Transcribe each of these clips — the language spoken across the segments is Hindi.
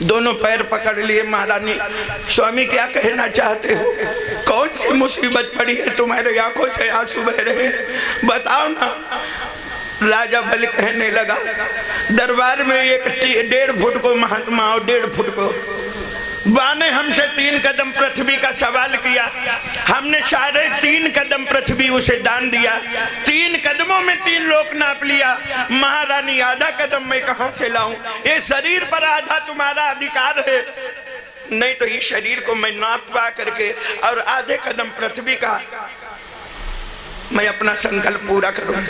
दोनों पैर पकड़ लिए। महारानी, स्वामी क्या कहना चाहते हो? कौन सी मुसीबत पड़ी है तुम्हारे आंखों से आंसू बह रहे हैं, बताओ ना। राजा बलि कहने लगा, दरबार में एक 1.5 फुट को महात्मा और 1.5 फुट को बा ने हमसे 3 कदम पृथ्वी का सवाल किया, हमने 3.5 कदम पृथ्वी उसे दान दिया। 3 कदमों में 3 लोक नाप लिया। महारानी, आधा कदम मैं कहां से लाऊं? ये शरीर पर आधा तुम्हारा अधिकार है, नहीं तो इस शरीर को मैं नाप पा करके और आधे कदम पृथ्वी का मैं अपना संकल्प पूरा करूं।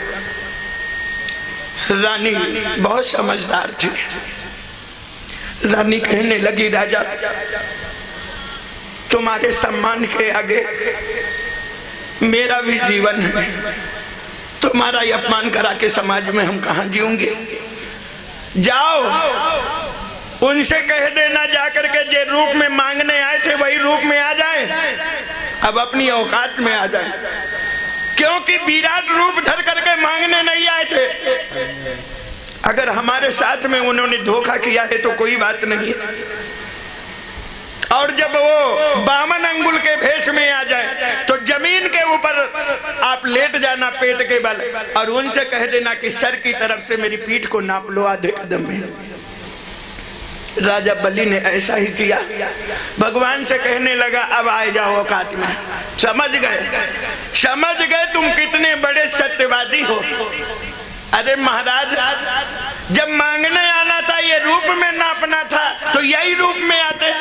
रानी बहुत समझदार थी। रानी कहने लगी, राजा तुम्हारे सम्मान के आगे मेरा भी जीवन है, तुम्हारा ही अपमान करा के समाज में हम कहां जीऊंगे? जाओ उनसे कह देना जाकर के जे रूप में मांगने आए थे वही रूप में आ जाए, अब अपनी औकात में आ जाए, क्योंकि विराट रूप धर करके मांगने नहीं आए थे। अगर हमारे साथ में उन्होंने धोखा किया है तो कोई बात नहीं है, और जब वो 52 अंगुल के भेष में आ जाए तो जमीन के ऊपर आप लेट जाना पेट के बल, और उनसे कह देना कि सर की तरफ से मेरी पीठ को नाप लो आधे कदम में। राजा बलि ने ऐसा ही किया। भगवान से कहने लगा, अब आए जाओ औकात में। समझ गए तुम कितने बड़े सत्यवादी हो। अरे महाराज, जब मांगने आना था ये रूप में नापना था तो यही रूप में आते।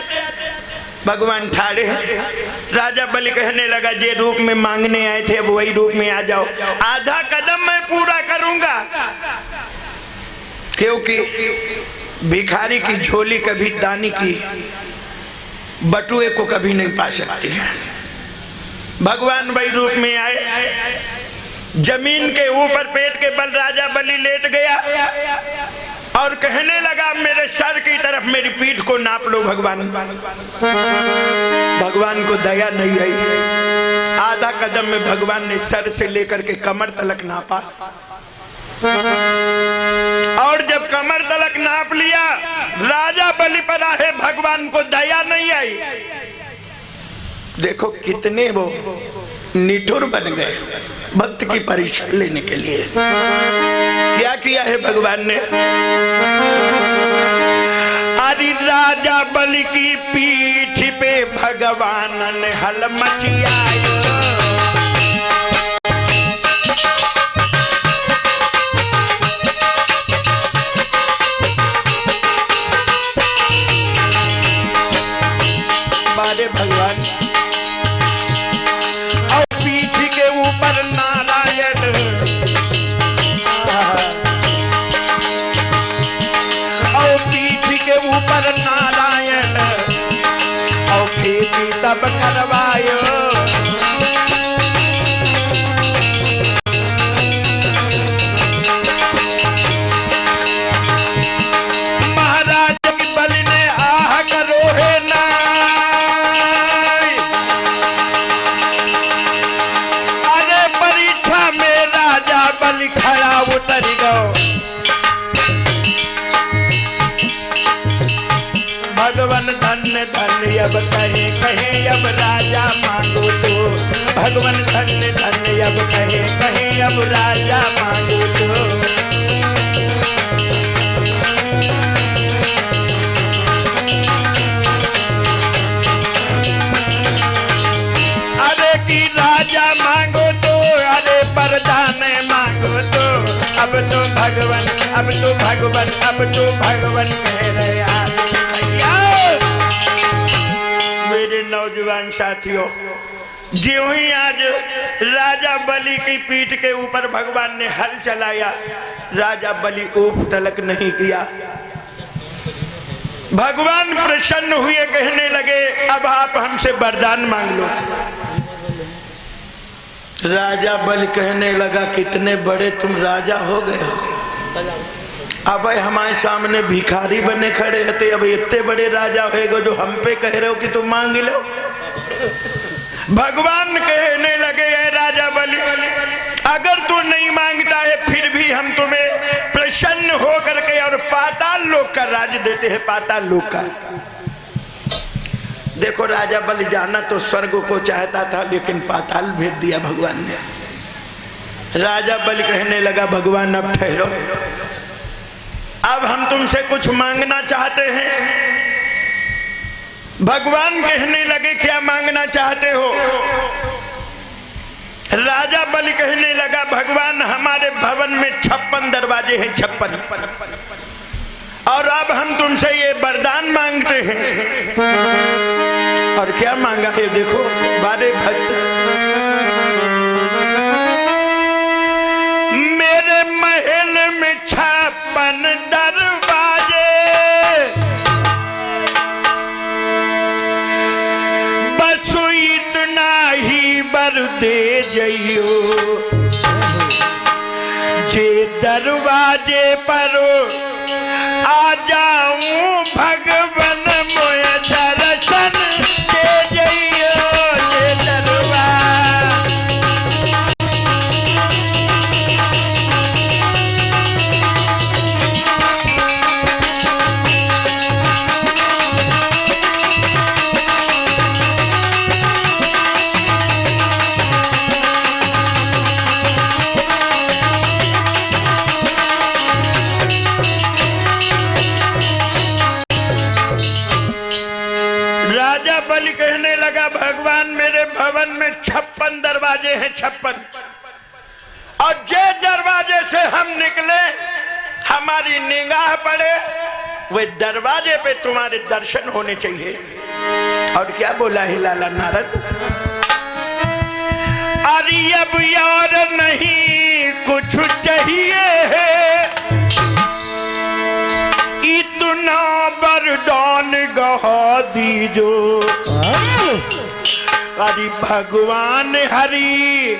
भगवान ठाड़े हैं। राजा बलि कहने लगा, जे रूप में मांगने आए थे अब वही रूप में आ जाओ, आधा कदम मैं पूरा करूंगा, क्योंकि भिखारी की झोली कभी दानी की बटुए को कभी नहीं पा सकती है। भगवान वही रूप में आए। जमीन के ऊपर पेट के बल राजा बलि लेट गया और कहने लगा, मेरे सर की तरफ मेरी पीठ को नाप लो भगवान। भगवान को दया नहीं आई। आधा कदम में भगवान ने सर से लेकर के कमर तलक नापा, और जब कमर तलक नाप लिया राजा बलि पर आहे भगवान को दया नहीं आई। देखो कितने वो निठुर बन गए भक्त की परीक्षा लेने के लिए। क्या किया है भगवान ने? अरे राजा बलि की पीठ पे भगवान ने हल मचियायो। बारे भगवान और पीठ के ऊपर नारायण, और पीठ के ऊपर नारायण, और खेती तब करवायो। महाराज की बलि ने आह करो है ना, बलि खड़ा उतर गो। भगवान धन्य धन्य अब कहे कहे अब राजा मांगो तो। भगवान धन्य धन्य अब कहे कहे अब राजा मांगो तो। अरे की राजा मांगो तो, अरे वरदान मांगो तो। अब तो भगवान कह रहे मेरे नौजवान साथियों, ज्यों ही आज राजा बलि की पीठ के ऊपर भगवान ने हल चलाया, राजा बलि ऊफ तलक नहीं किया। भगवान प्रसन्न हुए, कहने लगे, अब आप हमसे वरदान मांग लो। राजा बलि कहने लगा, कितने बड़े तुम राजा हो गए हो, अब हमारे सामने भिखारी बने खड़े रहते, अब इतने बड़े राजा होएगा जो हम पे कह रहे हो कि तुम मांग लो। भगवान कहने लगे, ऐ राजा बलि, अगर तू नहीं मांगता है फिर भी हम तुम्हें प्रसन्न हो करके और पाताल लोक का राज देते हैं, पाताल लोक का। देखो राजा बलि जाना तो स्वर्ग को चाहता था, लेकिन पाताल भेज दिया भगवान ने। राजा बलि कहने लगा भगवान अब ठहरो, अब हम तुमसे कुछ मांगना चाहते हैं। भगवान कहने लगे क्या मांगना चाहते हो? राजा बलि कहने लगा भगवान हमारे भवन में 56 दरवाजे हैं, 56, और अब हम तुमसे ये वरदान मांगते हैं। और क्या मांगा है देखो बारे भक्त, मेरे महल में 56 दरवाजे, बस इतना ही बर दे जइयो, जे दरवाजे पर आ जाऊं भगवन मोय दर्शन दे जइयो, जे दरवाजे। राजा बलि कहने लगा भगवान मेरे भवन में 56 दरवाजे हैं, 56, और जे दरवाजे से हम निकले हमारी निगाह पड़े वे दरवाजे पे तुम्हारे दर्शन होने चाहिए। और क्या बोला है लाला नारद, अरे अब यार नहीं कुछ चाहिए है, इतना वरदान गहा दीजो। अरे भगवान हरि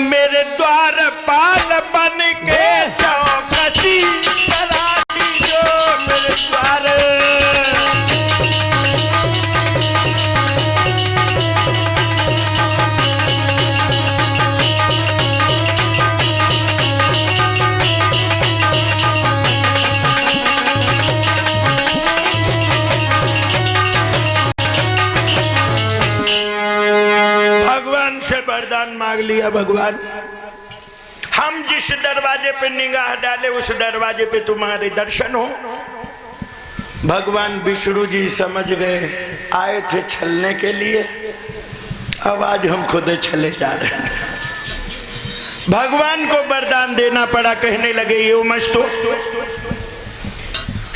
मेरे द्वार पाल बन के चौकसी करा दीजो, मेरे द्वार। वरदान मांग लिया भगवान, हम जिस दरवाजे पे निगाह डाले उस दरवाजे पे तुम्हारे दर्शन हो। भगवान विष्णु जी समझ गए आए थे छलने के लिए, अब आज हम खुद छले जा रहे हैं। भगवान को वरदान देना पड़ा, कहने लगे यो मस्तो।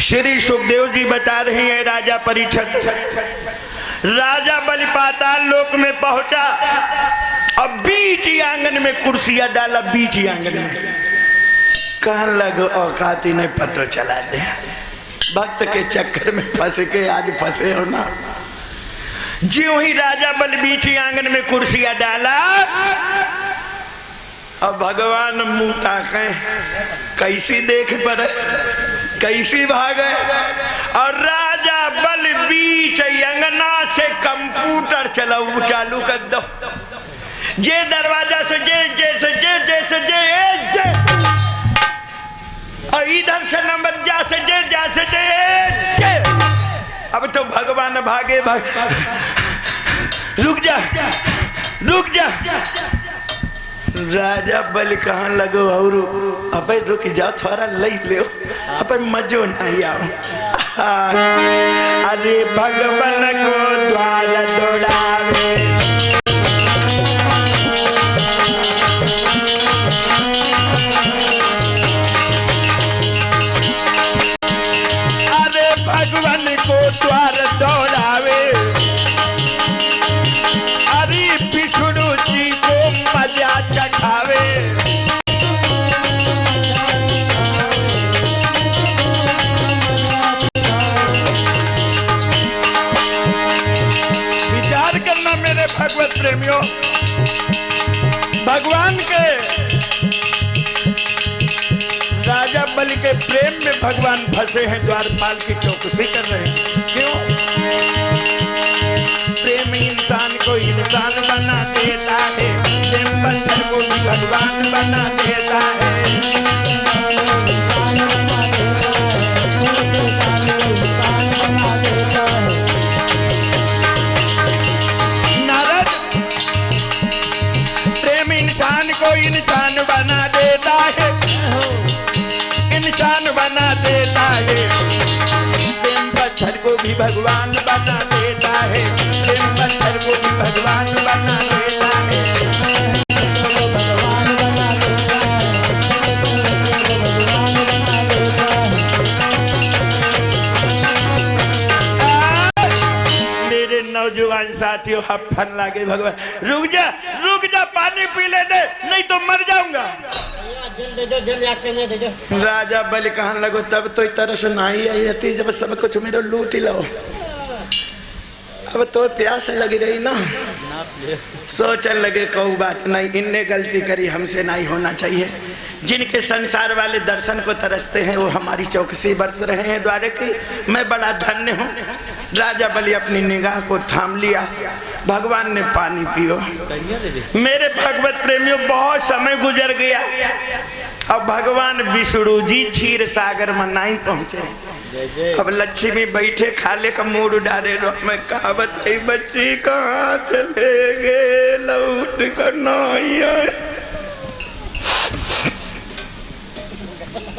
श्री सुखदेव जी बता रहे हैं राजा परीक्षित, राजा बलि पाताल लोक में पहुंचा और बीच आंगन में कुर्सियां डाला, बीच आंगन में। कहने लगे औकाती ने पतो चला दे, भक्त के चक्कर में फंस के आज फंसे हो ना। ज्यों ही राजा बलि बीच आंगन में कुर्सियां डाला और भगवान मुंह ताके, कैसी देख पर कैसी भागे, और राजा बलि बीच अंगना से कंप्यूटर चलाऊ चालू कर दो, जे दरवाजा से जे जैसे जे जैसे जे, और इधर से नंबर जा से जे जा से जे। अब तो भगवान भागे भाग, रुक जा रुक जा। राजा बलि कहाँ लगो और अबे रुक जा थोड़ा लई ले, अबे मजो नहीं आओ। अरे भगवान को द्वार दौड़ावे, अरे भगवान को द्वार दौड़ावे, अरे विष्णु जी को मजा चखावे। विचार करना मेरे भगवत प्रेमियों, भगवान के राजा बलि के प्रेम में भगवान फंसे हैं, द्वारपाल की चौकसी कर रहे हैं। क्यों? प्रेम इंसान को इंसान बना देता है, प्रेम बंधन को भी भगवान बना देता है। को इंसान बना देता है, इंसान बना देता है। प्रेम पत्थर को भी भगवान बना देता है, प्रेम पत्थर को भी भगवान बना देता है। नौजवान साथियों हफन लागे भगवान, रुक जा पानी पी ले दे, नहीं तो मर जाऊंगा। राजा बलि कहने लगो तब तो तरह से नहीं आई थी जब सब कुछ मेरे लूट लो, अब तो प्यास लगी रही ना। सोचने लगे कोई बात नहीं, इनने गलती करी, हमसे नहीं होना चाहिए। जिनके संसार वाले दर्शन को तरसते हैं वो हमारी चौकसी बरस रहे हैं द्वारे की, मैं बड़ा धन्य हूँ। राजा बलि अपनी निगाह को थाम लिया, भगवान ने पानी पियो। मेरे भगवत प्रेमियों बहुत समय गुजर गया, अब भगवान विष्णु जी क्षीर सागर में नहीं पहुंचे। अब लक्ष्मी बैठे खाले का मूड डाले रो, मैं कहा बताई बच्ची कहाँ चले गए, लौट कर नहीं आए।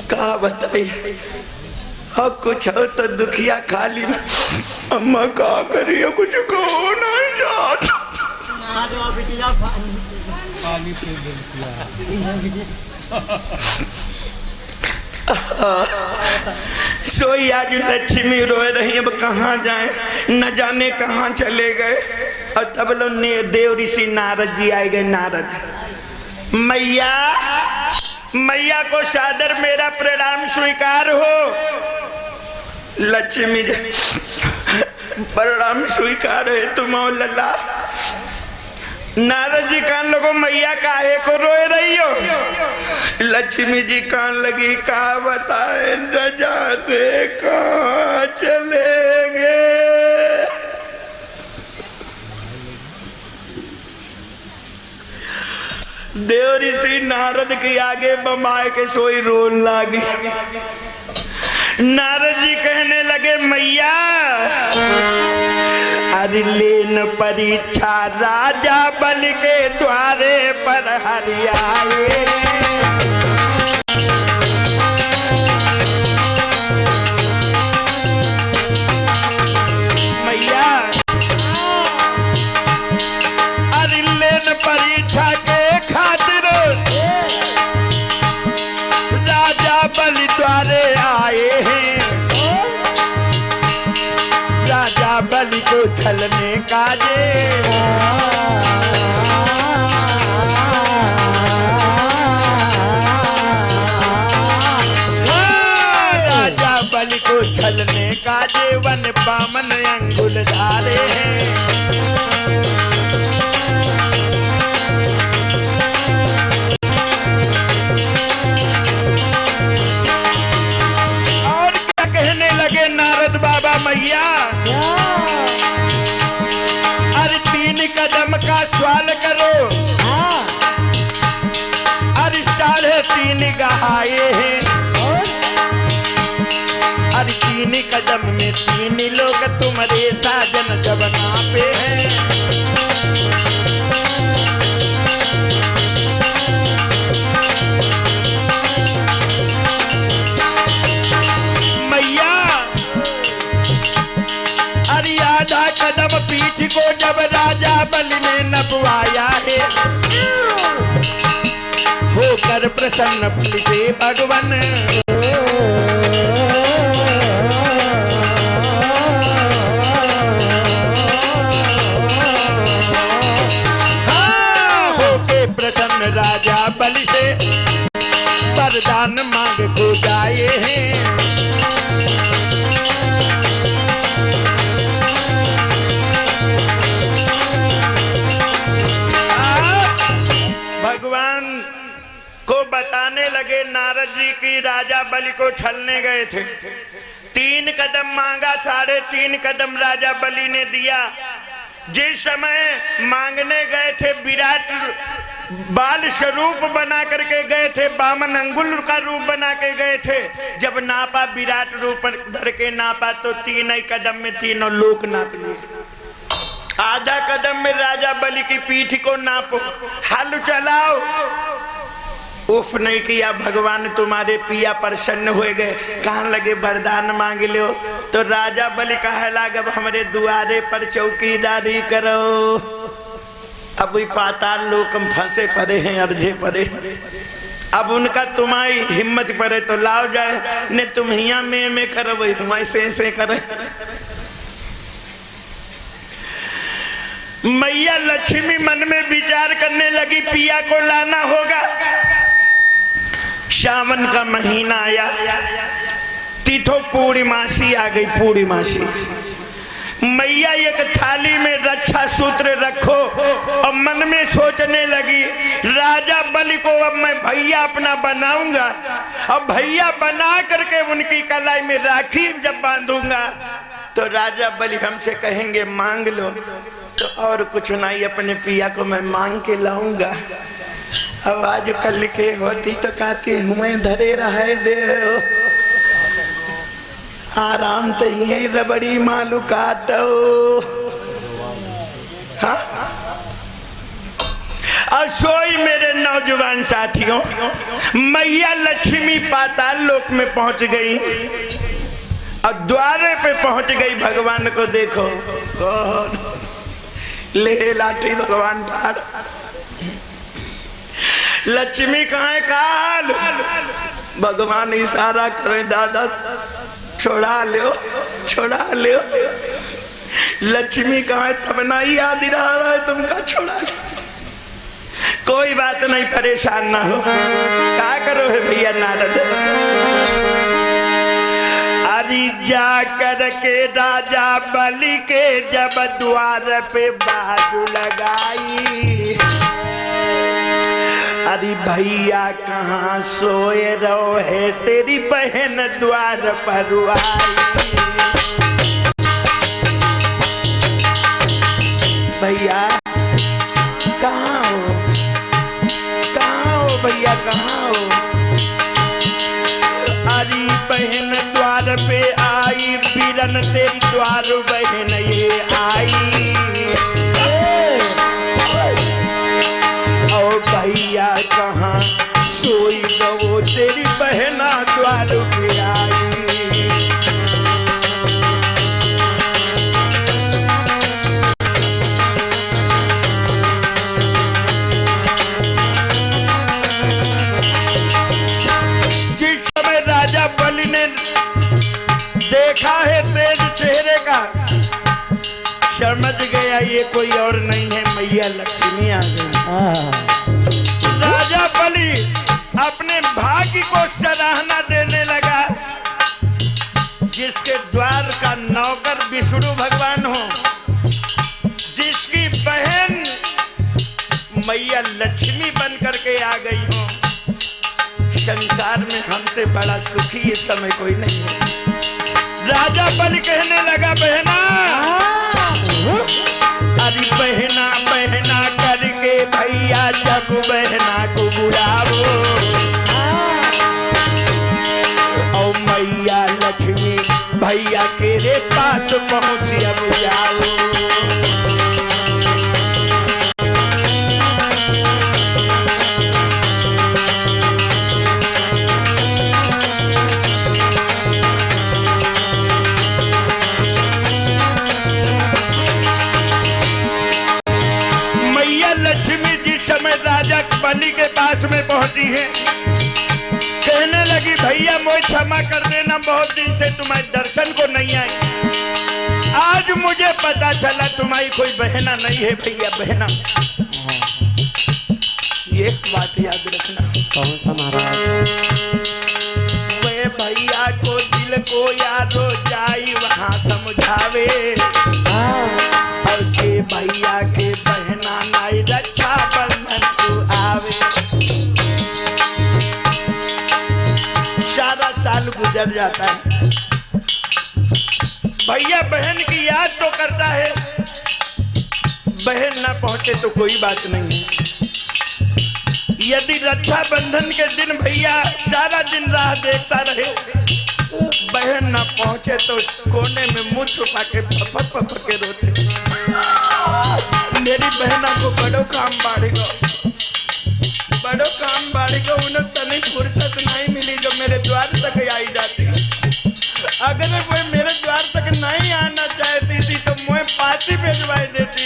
कहा बताई अब कुछ हो तो दुखिया खाली में, अम्मा कहा करिए कुछ कहो नहीं जाता। सोई आज लक्ष्मी रोए रही, अब कहाँ जाए, न जाने कहाँ चले गए। और तब लोग देव ऋषि नारद जी आए गए। नारद मैया, मैया को सादर मेरा प्रणाम स्वीकार हो। लक्ष्मी जी प्रणाम स्वीकार है तुम लल्ला। नारद जी कान लगो मैया काहे को रोए रही हो। लक्ष्मी जी कान लगी कहा बताए न जाने कहाँ चले गए। देव ऋषि नारद के आगे बमाए के सोई रोन लागी। नारद जी कहने लगे मैया अरे लेन परीक्षा राजा बलि के द्वारे पर हरि आए। मैया अरे लेन परीक्षा के खातिर राजा बलि द्वारे आए हैं। राजा बलि को छलने का राजा बलि को छलने का वन बामन अंगुल धारे हैं। नारद बाबा मैया अरे 3 कदम का सवाल करो, अरे 3.5 गहाए हैं। अरे 3 कदम में 3 लोग तुम्हारे साजन जब नापे हैं। आधा कदम पीठ को जब राजा बलि ने नपवाया है, होकर प्रसन्न बलि से भगवान। हाँ, होके प्रसन्न राजा बलि से वरदान मांग को जाए हैं। भगवान को बताने लगे नारद जी की राजा बलि को छलने गए थे। 3 कदम मांगा, 3.5 कदम राजा बलि ने दिया। जिस समय मांगने गए थे विराट बाल स्वरूप बना करके गए थे, बामन अंगुल का रूप बना के गए थे। जब नापा विराट रूप धर के नापा तो 3 कदम में 3 लोक नाप लिए। आधा कदम में राजा बलि की पीठ को नापो, हल चलाओ। उफ नहीं किया, भगवान तुम्हारे पिया प्रसन्न हो गए, कहाँ लगे वरदान मांग लो। तो राजा बलि कहे लगा, अब हमारे दुआरे पर चौकीदारी करो। अब वही पाताल लोक में फंसे पड़े हैं, अर्झे पड़े। अब उनका तुम्हारी हिम्मत पड़े तो लाओ जाए, ने तुम हिया में करो, वही हुआ से करे। मैया लक्ष्मी मन में विचार करने लगी, पिया को लाना होगा। सावन का महीना आया, तीथो पूर्णिमासी आ गई। पूर्णिमासी मैया एक थाली में रक्षा सूत्र रखो और मन में सोचने लगी, राजा बलि को अब मैं भैया अपना बनाऊंगा और भैया बना करके उनकी कलाई में राखी जब बांधूंगा तो राजा बलि हमसे कहेंगे मांग लो, तो और कुछ नहीं, अपने पिया को मैं मांग के लाऊंगा। अब आज कल के होती तो कहती हुए धरे रहे दे, आराम तो यही रबड़ी मालू काटो। हाँ? और सोई मेरे नौजवान साथियों, मैया लक्ष्मी पाताल लोक में पहुंच गई और द्वारे पे पहुंच गई। भगवान को देखो, ले लाठी भगवान ठाड़। लक्ष्मी कहाँ है? काल। भगवान इशारा करे, दादा छोड़ा लो, छोड़ा लो। लक्ष्मी कहाँ है? तब ना ही याद रहा है तुमका, छोड़ा लो। कोई बात नहीं, परेशान ना हो। क्या करो है भैया नारद? अरे जा करके राजा बलि के जब द्वार पे बाजू लगाई, अरे भैया कहाँ सोए रहो है, तेरी बहन द्वार पर आई। भैया कहाँ हो? कहाँ हो भैया, कहाँ हो? अरे बहन द्वार पे आई, बीरन तेरी द्वार बहन ये आई। और भैया कहाँ सोई गो, तेरी बहना द्वार पे आई। जिस समय राजा बलि ने देखा है तेज चेहरे का, समझ गया ये कोई और नहीं है, मैया लक्ष्मी आ गई। राजा बलि अपने भाग्य को सराहना देने लगा, जिसके द्वार का नौकर विष्णु भगवान हो, जिसकी बहन मैया लक्ष्मी बन करके आ गई हो, संसार में हमसे बड़ा सुखी इस समय कोई नहीं है। राजा बलि कहने लगा, बहना अरे बहना बहना करके भैया जब बहना को बुलाओ, और मैया लक्ष्मी भैया के रे पास पहुंच अब जाओ। बलि के पास में पहुंची है, कहने लगी भैया मुझे क्षमा कर देना, बहुत दिन से तुम्हारे दर्शन को नहीं आए। आज मुझे पता चला तुम्हारी कोई बहना नहीं है। भैया बहना, ये बात याद रखना। कौन सा महाराज? वे भैया को दिल को यादो जाई वहाँ समझावे, और के भैया के बहना नाई रक्षा बंधन को आवे। सारा साल गुजर जाता है, भैया बहन की याद तो करता है, बहन ना पहुंचे तो कोई बात नहीं है। यदि रक्षा बंधन के दिन भैया सारा दिन राह देखता रहे, बहन ना पहुंचे तो कोने में मुंह छुपा के फपक के रोते। मेरी बहना को बड़ो काम बढ़ेगा, बड़ो काम बढ़ेगा। उन्हें तनी फुर्सत नहीं मिली जो मेरे द्वार तक आई जाती। अगर कोई मेरे द्वार तक नहीं आना चाहती थी तो मैं पाती भिजवाई देती।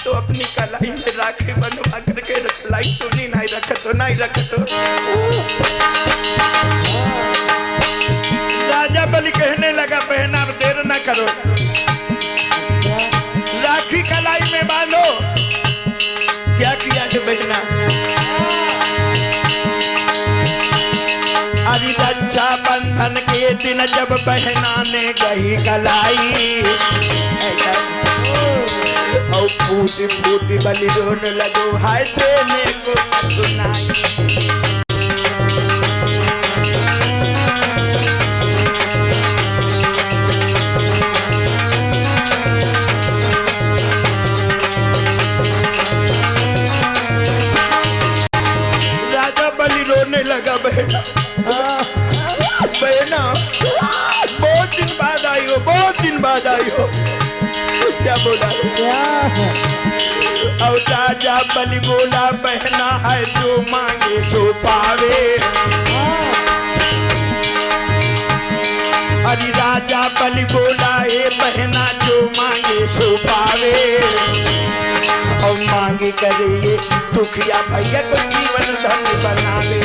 तो अपनी कलाई में राखी बनवा करके लाई सुनी नहीं रखतो, नहीं रखतो। राजा बलि कहने लगा बहना अब देर न करो, राखी कलाई में बांधो। क्या किया है बहना? अरे रक्षाबंधन के दिन जब बहना ने गई कलाई और फूटी फूटी बलि रोने लगो, हाय देने को सुनाई। राजा बलि रोने लगा बहना, बहना बहुत दिन बाद आई हो, बहुत दिन बाद आई हो। क्या बोला? और राजा बलि बोला बहना है जो मांगे तो पावे। अरे राजा बलि बोला ए बहना जो मांगे सो पावे। और मांगे करे दुखिया भैया को जीवन धन बनावे।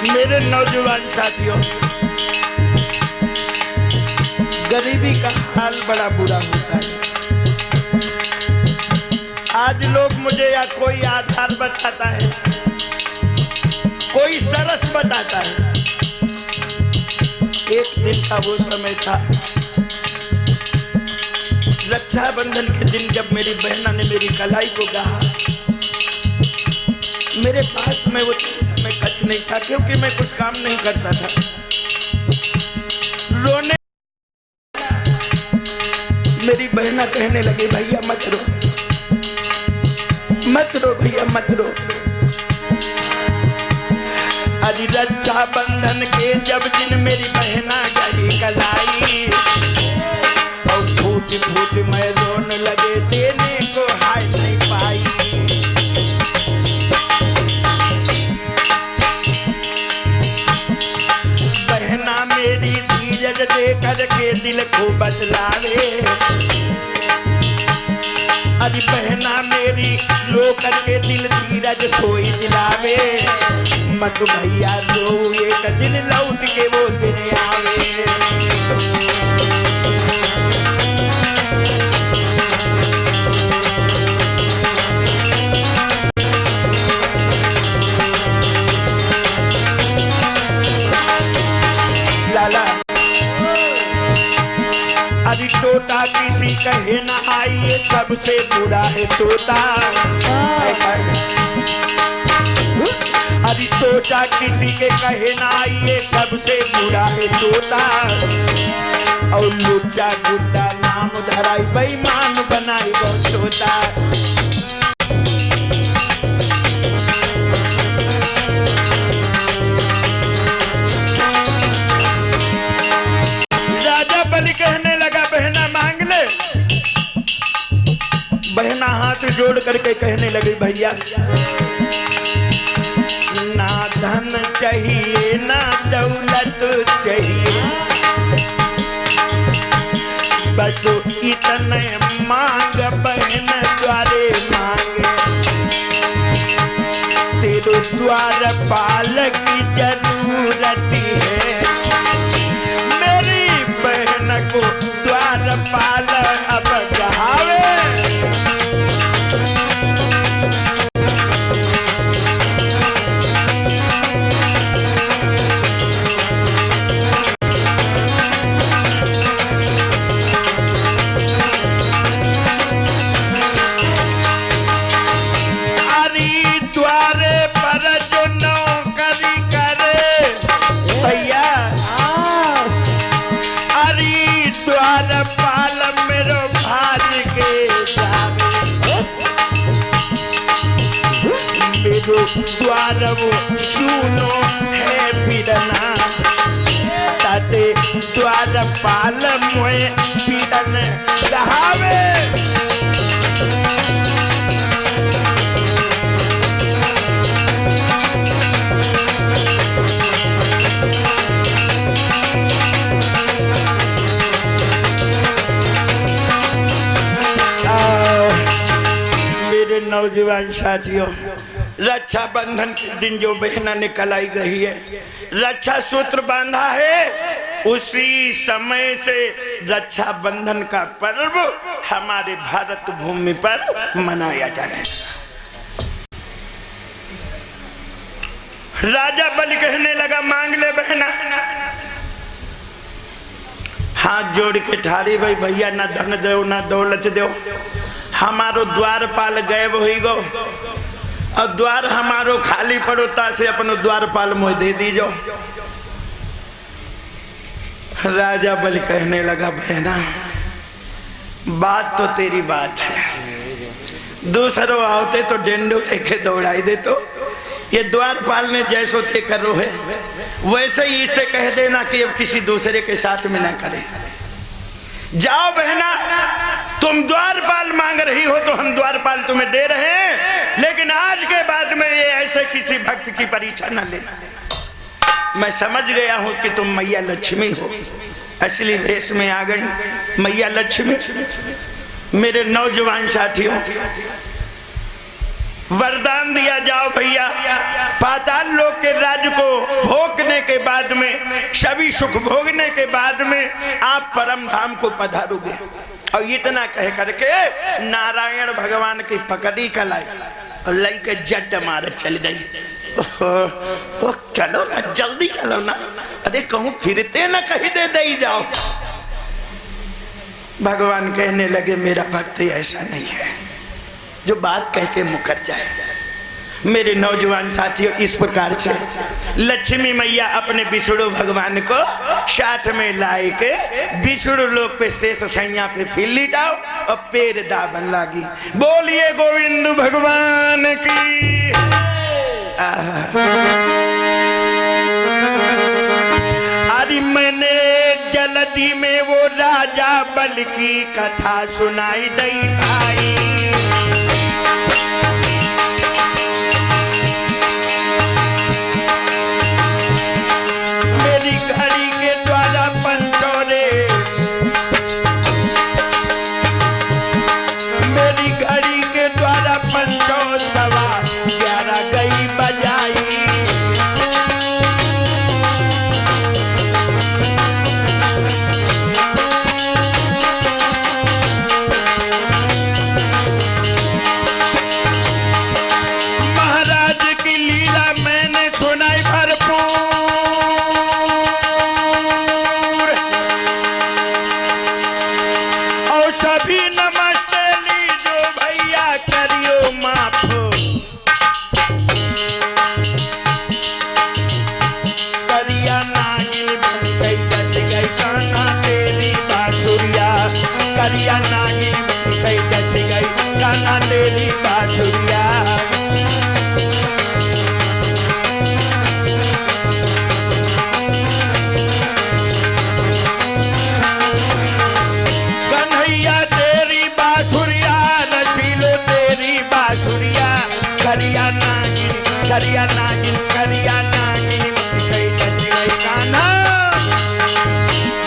मेरे नौजवान साथियों, गरीबी का हाल बड़ा बुरा होता है। आज लोग मुझे या कोई आधार बताता है, कोई सरस बताता है। एक दिन का वो समय था, रक्षाबंधन के दिन जब मेरी बहना ने मेरी कलाई को कहा। मेरे पास में वो समय कच नहीं था क्योंकि मैं कुछ काम नहीं करता था। रोने मेरी बहना कहने लगी भैया मत रो, मत रो भैया मत रो। आज रक्षाबंधन के जब दिन मेरी बहना गई कलाई और फूट फूट मैं रोने लगे, देने को हाय नहीं पाई। मेरी धीरज दे करके दिल को बदलावे। अरे बहना मेरी रो करके दिल धीरज कोई दिलावे। मत भैया रो एक दिन लौट के वो दिन आवे। अरे तोता किसी कहे ना आइए सबसे बुरा है तोता। अरे सोचा किसी के कहे ना आइए सबसे बुरा है तोता। और लुच्चा गुड्डा नाम धराई बेईमान बनाई वो तोता। राजा बलि कहने लगा बहना मांग ले। बहना हाथ जोड़ करके कहने लगी भैया ना धन चाहिए ना दौलत चाहिए, बस इतने मांग बहन द्वारे मांगे। तेरे द्वार पाल की जरूरत है, मेरी बहन को द्वार पाल अब कहावे। जो द्वार वो सुनो है पीड़ना ताते द्वार पाल मोए पीड़न रहावे। मेरे नौजवान साथियों, रक्षा बंधन के दिन जो बहना निकल आई गई है, रक्षा सूत्र बांधा है, उसी समय से रक्षा बंधन का पर्व हमारे भारत भूमि पर मनाया जाने लगा। राजा बलि कहने लगा, मांग ले बहना। हाथ जोड़ के ठारी भाई, भैया ना धन दो ना दौलत दो, हमारो द्वारपाल गायब हो गो, और द्वार हमारो खाली पड़ोता से अपनो द्वारपाल मोह दे दीजो। राजा बलि कहने लगा, बहना बात तो तेरी बात है, दूसरों आवते तो डेंडो लेके दौड़ाई दे, तो ये द्वारपाल ने जैसो ते करो है वैसे ही इसे कह देना कि अब किसी दूसरे के साथ में ना करे। जाओ बहना, तुम द्वारपाल मांग रही हो तो हम द्वारपाल तुम्हें दे रहे हैं, लेकिन आज के बाद में ये ऐसे किसी भक्त की परीक्षा न लेना। मैं समझ गया हूं कि तुम मैया लक्ष्मी हो, असली भेष में आ गई मैया लक्ष्मी। मेरे नौजवान साथियों, वरदान दिया, जाओ भैया, पाताल लोक के राज्य को भोगने के बाद में, सभी सुख भोगने के बाद में आप परम धाम को पधारोगे। और इतना कह करके नारायण भगवान की पकड़ी कलाई और लई के जट मार चल गई। चलो ना, जल्दी चलो ना, अरे कहूँ फिरते ना कहीं दे जाओ। भगवान कहने लगे, मेरा भक्त ऐसा नहीं है जो बात कह के मुकर जाए। मेरे नौजवान साथियों, इस प्रकार से लक्ष्मी मैया अपने विष्णु भगवान को साथ में लाए के विष्णु लोक पे शेष सैया पे फिर लिटाओ और पैर दाबन लागी। बोलिए गोविंद भगवान की। अरे मैंने जल्दी में वो राजा बल की कथा सुनाई दई भाई।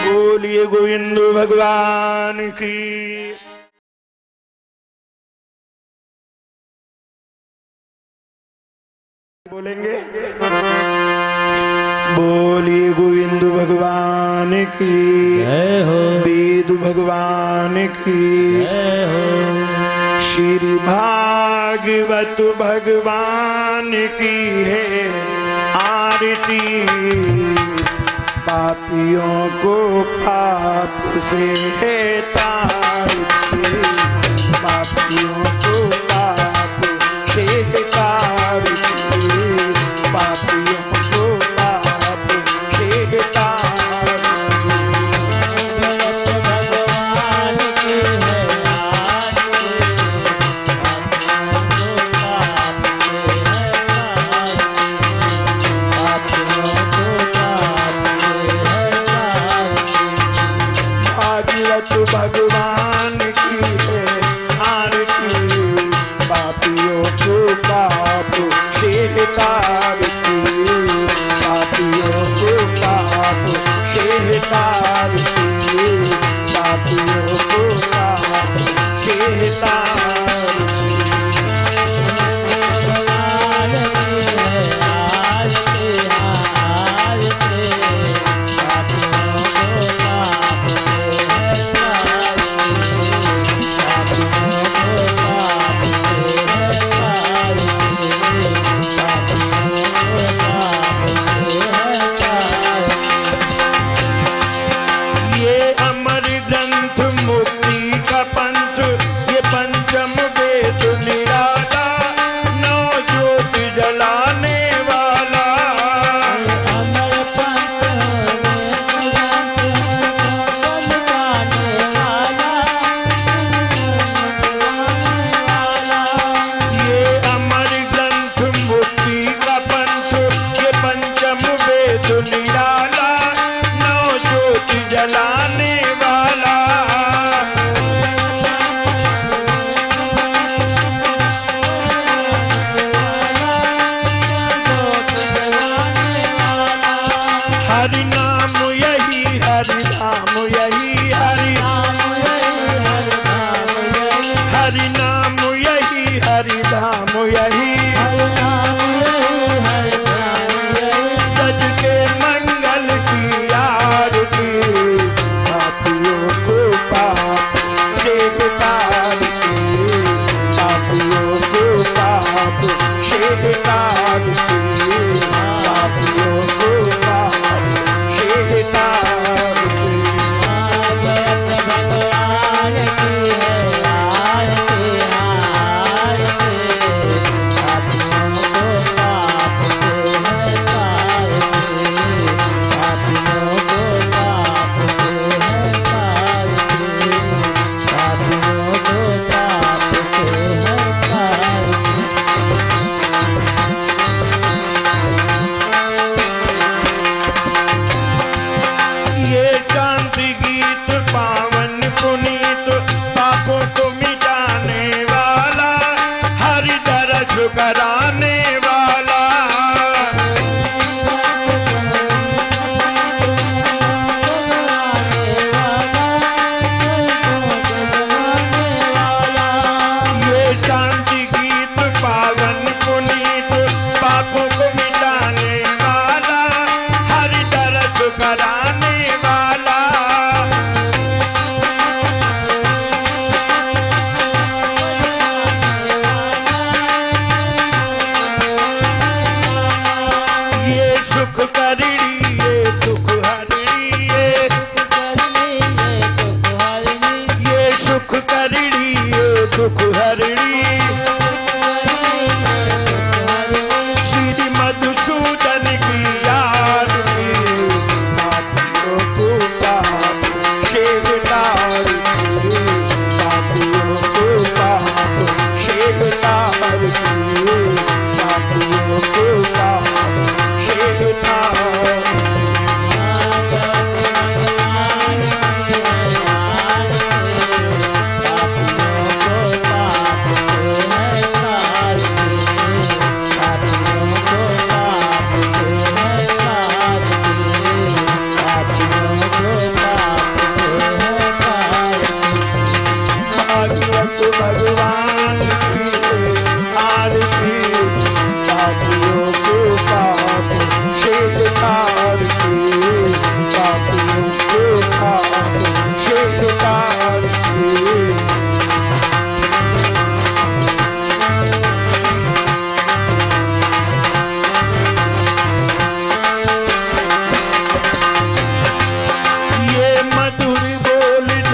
बोलिए गोविंद भगवान की। बोलेंगे, बोलिए गोविंद भगवान की जय हो, वेद भगवान की जय हो, श्री भागवत भगवान की है आरती। पापियों को पाप से है तारती, पापियों को पाप से है तारती, पापियों को पाप से है तारती। भगवान की है आरती, पापियों को पाप से है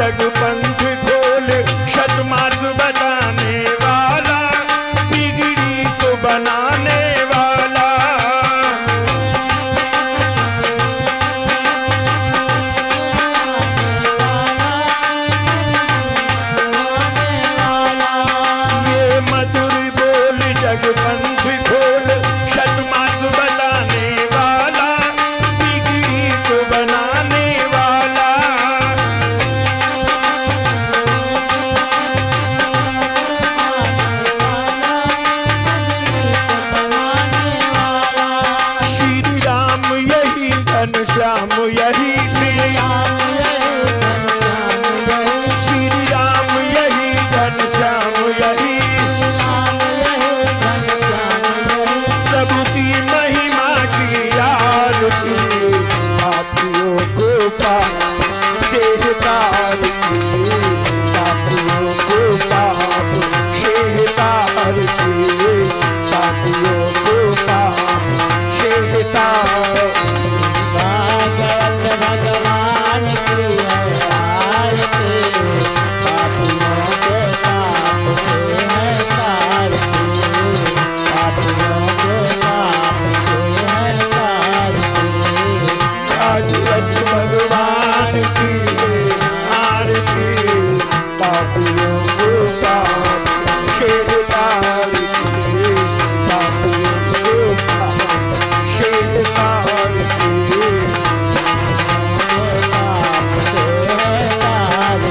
जग पंथ खोल शतमार्ग बता तार के पापियों को पाप से तार। भगत भगवान की है आरती, पापियों के पाप से है तार के, पापियों के पाप से है तार के। भगत भगवान की है आरती, पापियों को पाप से तार के, पापियों को पाप से तार के।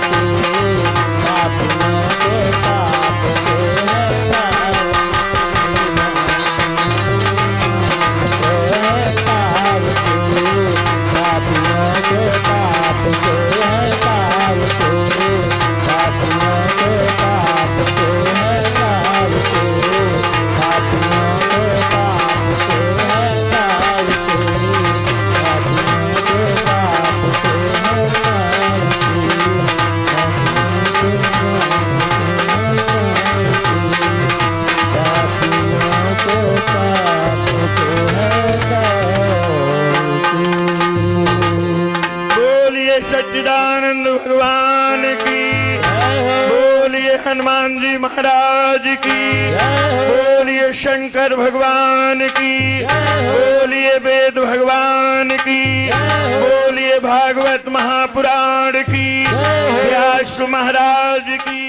सच्चिदानंद भगवान की, बोलिए हनुमान जी महाराज की, बोलिए शंकर भगवान की, बोलिए वेद भगवान की, बोलिए भागवत महापुराण की, व्यास महाराज की।